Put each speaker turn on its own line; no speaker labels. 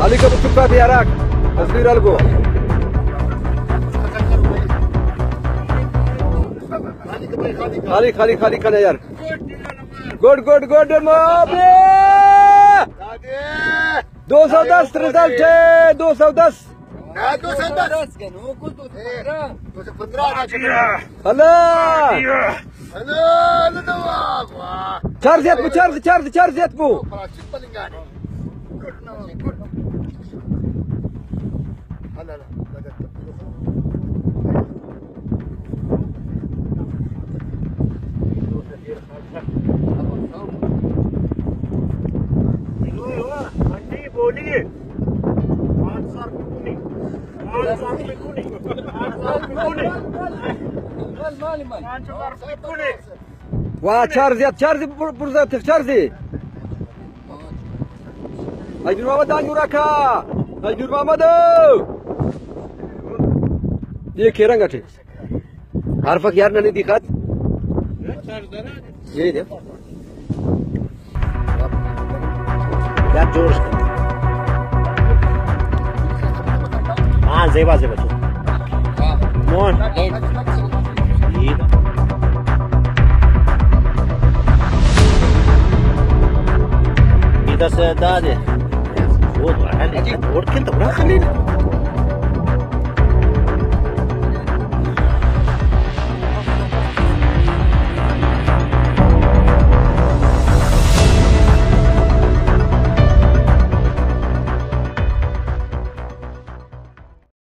खाली कब चुका दिया रख तस्वीर अलगो खाली खाली खाली खाली यार गुड गुड गुड मोबे 210 रिजल्ट है 210 चार्ज को बोलिए वाह चार्ज पुरजा charge Ajur Muhammad Anjur Raka Ajur Muhammad ये खेरा गठे हारफक यार नहीं दिखात ये दे यार जोर से हाँ जेबा जेबा मोन ये 10 दादे वो तो है लेकिन और किन तो बड़ा खाली